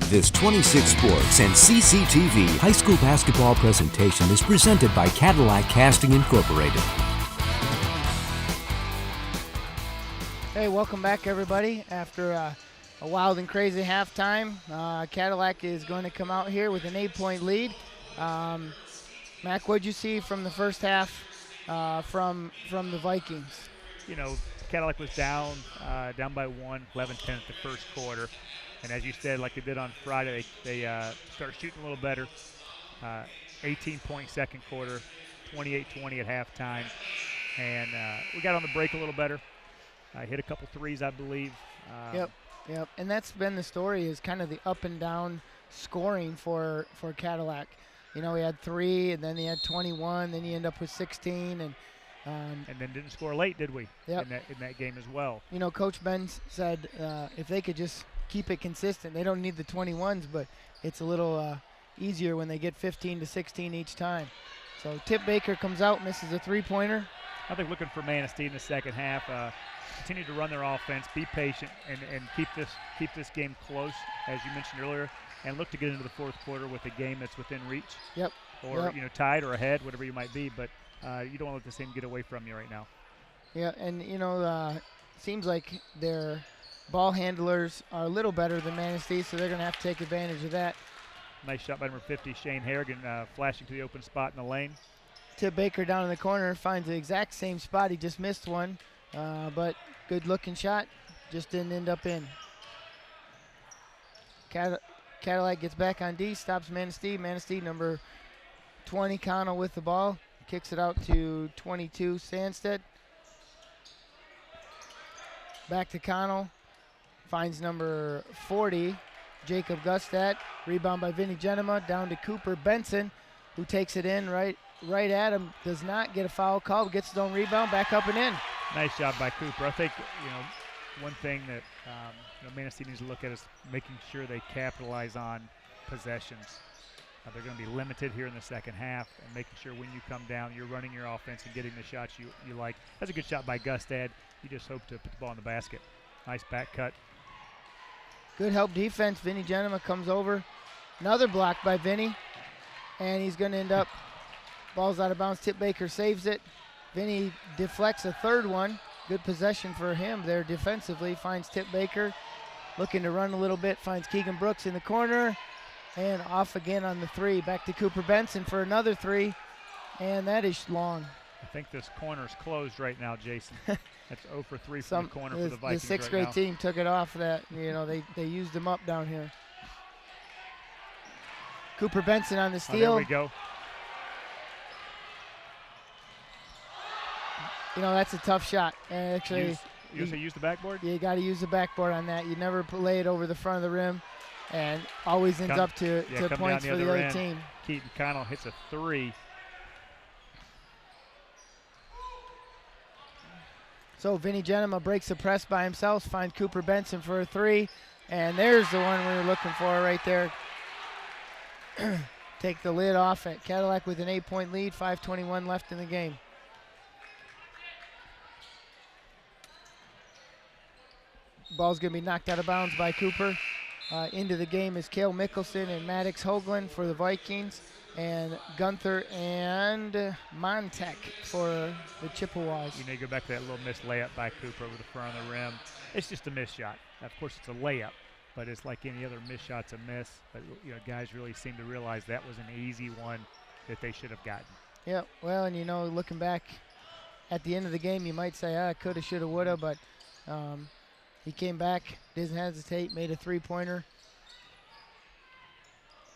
This 26 Sports and CCTV high school basketball presentation is presented by Cadillac Casting Incorporated. Hey, welcome back, everybody. After a wild and crazy halftime, Cadillac is going to come out here with an 8-point lead. Mac, what'd you see from the first half from the Vikings? You know, Cadillac was down by 1, 11-10 at the first quarter. And as you said, like they did on Friday, they started shooting a little better. 18-point second quarter, 28-20 at halftime. And we got on the break a little better. Hit a couple threes, I believe. Yep. And that's been the story, is kind of the up and down scoring for Cadillac. You know, he had 3, and then he had 21, then he ended up with 16. And then didn't score late, did we? Yep. In that game as well. You know, Coach Ben said if they could just keep it consistent, they don't need the 21s, but it's a little easier when they get 15 to 16 each time. So Tip Baker comes out, misses a three-pointer. I think looking for Manistee in the second half. Continue to run their offense, be patient, and keep this game close, as you mentioned earlier, and look to get into the fourth quarter with a game that's within reach. Yep. Or you know, tied or ahead, whatever you might be. But you don't want to let this game get away from you right now. Yeah, and you know, seems like their ball handlers are a little better than Manistee, so they're going to have to take advantage of that. Nice shot by number 50, Shane Harrigan, flashing to the open spot in the lane. Tip Baker down in the corner finds the exact same spot. He just missed one, but good-looking shot. Just didn't end up in. Cadillac gets back on D, stops Manistee. Manistee, number 20, Connell with the ball. Kicks it out to 22, Sandstead. Back to Connell. Finds number 40, Jacob Gustad. Rebound by Vinny Genema. Down to Cooper Benson, who takes it in right at him. Does not get a foul call. Gets his own rebound. Back up and in. Nice job by Cooper. I think, you know, one thing that Manistee needs to look at is making sure they capitalize on possessions. They're going to be limited here in the second half, and making sure when you come down, you're running your offense and getting the shots you like. That's a good shot by Gustad. You just hope to put the ball in the basket. Nice back cut. Good help defense. Vinny Genema comes over. Another block by Vinny, and he's going to end up, ball's out of bounds. Tip Baker saves it. Vinny deflects a third one. Good possession for him there defensively. Finds Tip Baker, looking to run a little bit. Finds Keegan Brooks in the corner, and off again on the three. Back to Cooper Benson for another three, and that is long. I think this corner's closed right now, Jason. That's 0 for 3 from the corner for the Vikings. The sixth grade team took it off that. You know, they used them up down here. Cooper Benson on the steal. Oh, there we go. You know, that's a tough shot. Actually, use the backboard? You got to use the backboard on that. You never lay it over the front of the rim, and always ends up to points for the other team. Keaton Connell hits a 3. So Vinny Genema breaks the press by himself, finds Cooper Benson for a 3, and there's the one we were looking for right there. Take the lid off at Cadillac with an 8-point lead, 5:21 left in the game. Ball's going to be knocked out of bounds by Cooper. Into the game is Cale Mickelson and Maddox Hoagland for the Vikings, and Gunther and Montek for the Chippewas. You know, you go back to that little missed layup by Cooper over the front of the rim. It's just a missed shot. Of course, it's a layup, but it's like any other missed shot's a miss. But, you know, guys really seem to realize that was an easy one that they should have gotten. Yeah, well, and, you know, looking back at the end of the game, you might say, coulda, shoulda, woulda, but he came back, didn't hesitate, made a three-pointer.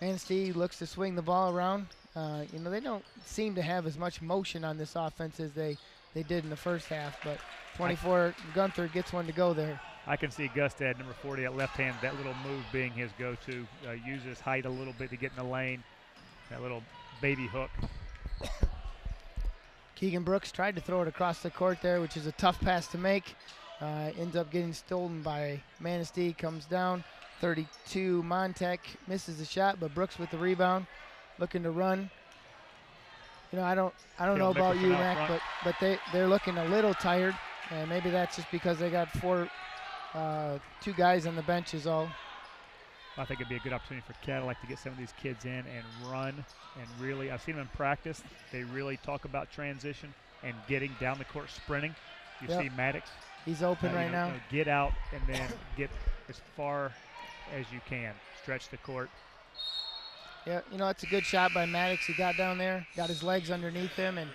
Manistee looks to swing the ball around. You know, they don't seem to have as much motion on this offense as they did in the first half, but 24, Gunther gets one to go there. I can see Gustad, number 40, at left hand, that little move being his go-to. Use his height a little bit to get in the lane. That little baby hook. Keegan Brooks tried to throw it across the court there, which is a tough pass to make. Ends up getting stolen by Manistee, comes down. 32, Montek misses the shot, but Brooks with the rebound, looking to run. You know, I don't know about you, Mac, but they're looking a little tired, and maybe that's just because they got two guys on the bench is all. I think it'd be a good opportunity for Cadillac to get some of these kids in and run and really, I've seen them in practice. They really talk about transition and getting down the court, sprinting. You see Maddox. He's open right now. Get out and then get as far as you can. Stretch the court. Yeah, it's a good shot by Maddox. He got down there, got his legs underneath him, and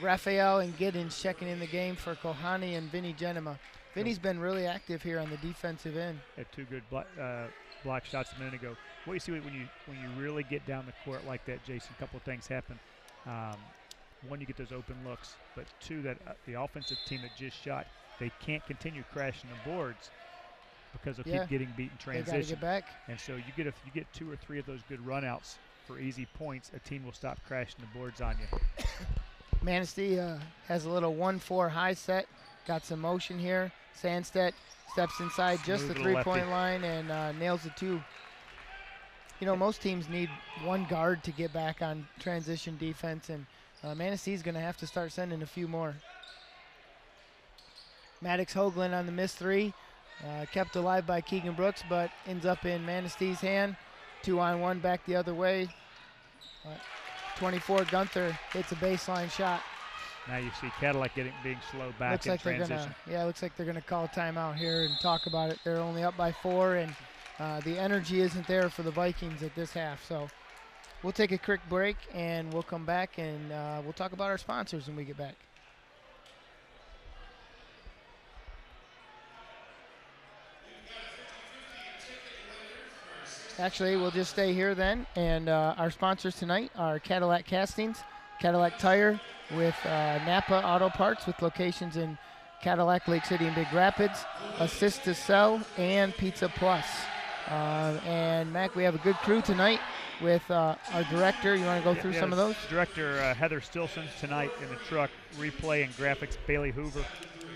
Raphael and Giddens checking in the game for Kohani and Vinny Genema. Vinny's been really active here on the defensive end. Had two good block shots a minute ago. What you see when you really get down the court like that, Jason, a couple of things happen. One, you get those open looks, but two, that the offensive team that just shot, they can't continue crashing the boards because they'll keep getting beat in transition. They gotta get back. And so you get 2 or 3 of those good runouts for easy points, a team will stop crashing the boards on you. Manistee has a little 1-4 high set, got some motion here. Sandstedt steps inside just the three-point line and nails the 2. Most teams need one guard to get back on transition defense, and Manistee's going to have to start sending a few more. Maddox Hoagland on the missed 3. Kept alive by Keegan Brooks, but ends up in Manistee's hand. 2-on-1 back the other way. 24 Gunther hits a baseline shot. Now you see Cadillac being slow back in transition. Looks like they're going to call a timeout here and talk about it. They're only up by 4, and the energy isn't there for the Vikings at this half. So we'll take a quick break, and we'll come back, and we'll talk about our sponsors when we get back. Actually, we'll just stay here then, and our sponsors tonight are Cadillac Castings, Cadillac Tire with Napa Auto Parts with locations in Cadillac, Lake City, and Big Rapids, Assist to Sell, and Pizza Plus. And Mac, we have a good crew tonight with our director. You want to go through some of those? Director Heather Stilson tonight in the truck, replay and graphics, Bailey Hoover.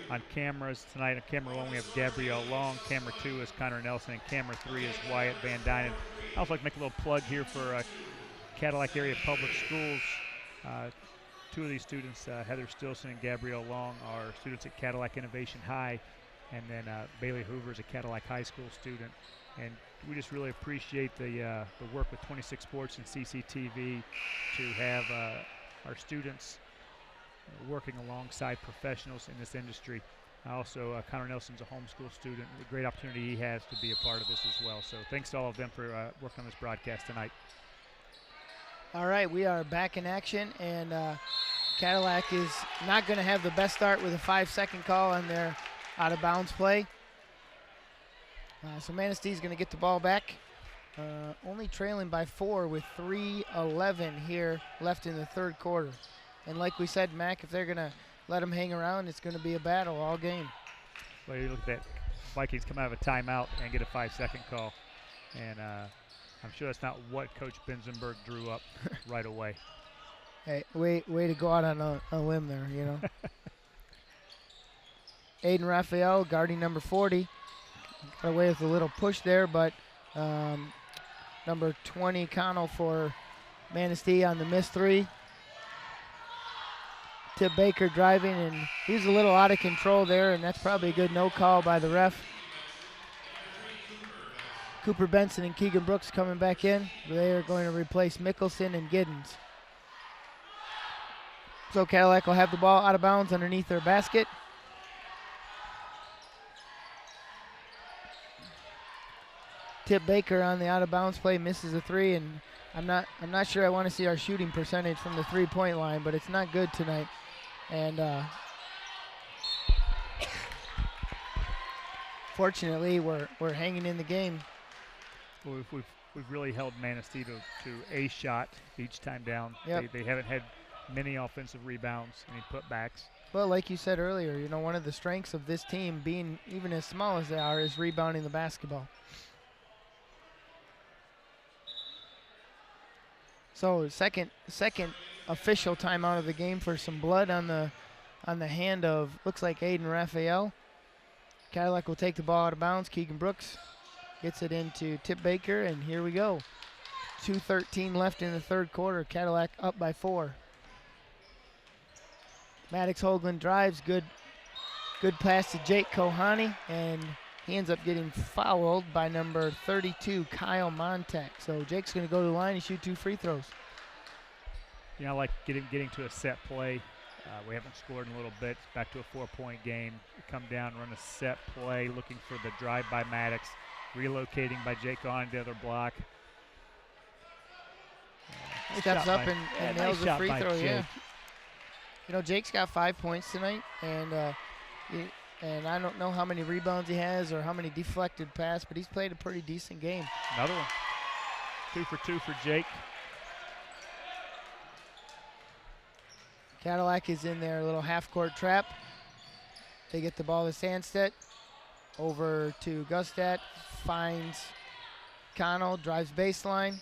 On cameras tonight, on camera 1 we have Gabrielle Long, camera 2 is Connor Nelson, and camera 3 is Wyatt Van Dynen. I also like to make a little plug here for Cadillac Area Public Schools. 2 of these students, Heather Stilson and Gabrielle Long, are students at Cadillac Innovation High, and then Bailey Hoover is a Cadillac High School student. And we just really appreciate the work with 26 Sports and CCTV to have our students working alongside professionals in this industry. Also, Connor Nelson's a homeschool student. A great opportunity he has to be a part of this as well. So thanks to all of them for working on this broadcast tonight. All right, we are back in action, and Cadillac is not going to have the best start with a 5-second call on their out-of-bounds play. So Manistee's going to get the ball back. Only trailing by 4 with 3:11 here left in the third quarter. And like we said, Mac, if they're going to let them hang around, it's going to be a battle all game. Well, you look at that. Vikings come out of a timeout and get a 5-second call. And I'm sure that's not what Coach Benzenberg drew up right away. Hey, way to go out on a limb there, Aiden Raphael, guarding number 40. Got away with a little push there, but number 20, Connell for Manistee on the missed 3. Tip Baker driving, and he's a little out of control there, and that's probably a good no call by the ref. Cooper Benson and Keegan Brooks coming back in. They are going to replace Mickelson and Giddens. So Cadillac will have the ball out of bounds underneath their basket. Tip Baker on the out of bounds play misses a 3, and I'm not sure I want to see our shooting percentage from the 3-point line, but it's not good tonight. And fortunately, we're hanging in the game. Well, we've really held Manistee to a shot each time down. Yep. They haven't had many offensive rebounds, any putbacks. Well, like you said earlier, one of the strengths of this team, being even as small as they are, is rebounding the basketball. So second official timeout of the game for some blood on the hand of, looks like Aiden Raphael. Cadillac will take the ball out of bounds. Keegan Brooks gets it into Tip Baker, and here we go. 2:13 left in the third quarter. Cadillac up by 4. Maddox Hoagland drives, good pass to Jake Kohani, and He ends up getting fouled by number 32, Kyle Montek. So Jake's going to go to the line and shoot 2 free throws. You know, like getting to a set play. We haven't scored in a little bit. It's back to a 4-point game. We come down, run a set play, looking for the drive by Maddox, relocating by Jake on the other block. Steps up and nails the free throw. Jake. Yeah. You know, Jake's got 5 points tonight, and I don't know how many rebounds he has or how many deflected passes, but he's played a pretty decent game. Another one. 2 for 2 for Jake. Cadillac is in their little half-court trap. They get the ball to Sandstedt. Over to Gustat. Finds Connell, drives baseline,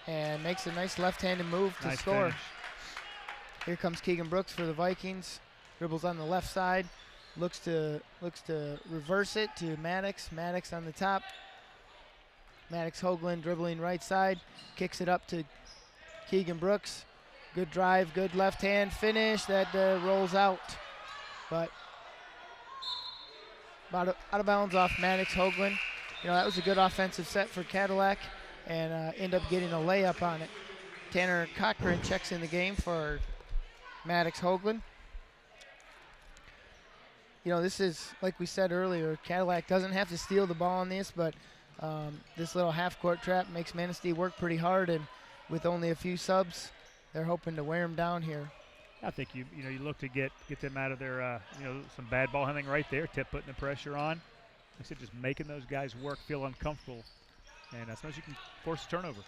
and makes a nice left-handed move to score. Finish. Here comes Keegan Brooks for the Vikings. Dribbles on the left side. Looks to reverse it to Maddox. Maddox on the top. Maddox Hoagland dribbling right side. Kicks it up to Keegan Brooks. Good drive, good left hand finish. That rolls out. But out of bounds off Maddox Hoagland. You know, that was a good offensive set for Cadillac, and end up getting a layup on it. Tanner Cochran checks in the game for Maddox Hoagland. You know, this is, like we said earlier, Cadillac doesn't have to steal the ball on this, but this little half-court trap makes Manistee work pretty hard, and with only a few subs, they're hoping to wear them down here. I think you look to get them out of their some bad ball handling right there. Tip putting the pressure on. Like I said, just making those guys work, feel uncomfortable, and as much as you can force a turnover.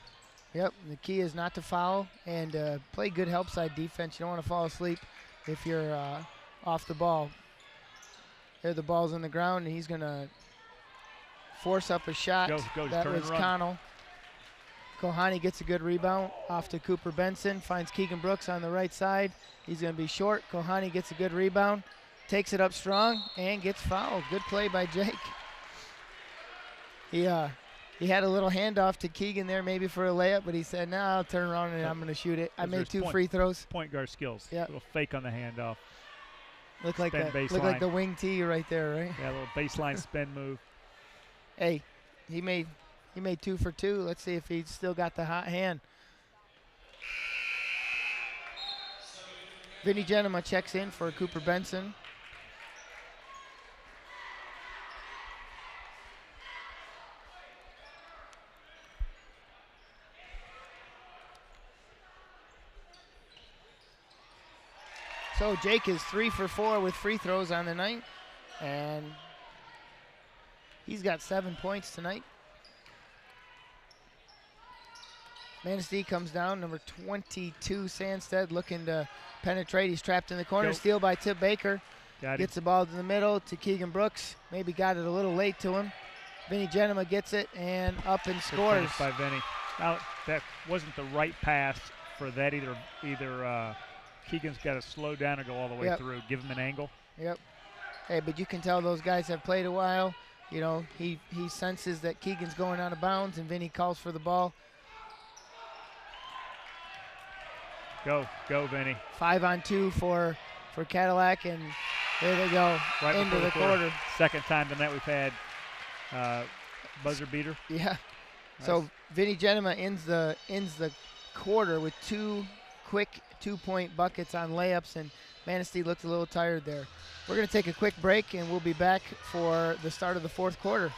Yep, the key is not to foul and play good help side defense. You don't want to fall asleep if you're off the ball. There, the ball's on the ground, and he's going to force up a shot. Go, that was Connell. Kohani gets a good rebound off to Cooper Benson. Finds Keegan Brooks on the right side. He's going to be short. Kohani gets a good rebound. Takes it up strong and gets fouled. Good play by Jake. He had a little handoff to Keegan there maybe for a layup, but he said, no, I'll turn around and I'm going to shoot it. I made 2 free throws. Point guard skills. Yeah. A little fake on the handoff. Look like the wing tee right there, right? Yeah, a little baseline spin move. Hey, he made 2 for 2. Let's see if he's still got the hot hand. Vinny Genema checks in for Cooper Benson. So Jake is 3 for 4 with free throws on the night, and he's got 7 points tonight. Manistee comes down, number 22, Sandstedt, looking to penetrate. He's trapped in the corner. Steal by Tip Baker. Gets the ball to the middle to Keegan Brooks. Maybe got it a little late to him. Vinny Genema gets it and up and scores. By Vinny. Now, that wasn't the right pass for that either. Keegan's got to slow down and go all the way through. Give him an angle. Yep. Hey, but you can tell those guys have played a while. You know, he senses that Keegan's going out of bounds, and Vinny calls for the ball. Go, Vinny. 5-on-2 for Cadillac, and there they go, right into the quarter. Second time tonight we've had buzzer beater. Yeah. Nice. So Vinny Genema ends the quarter with 2 quick 2-point buckets on layups, and Manistee looked a little tired there. We're going to take a quick break, and we'll be back for the start of the fourth quarter.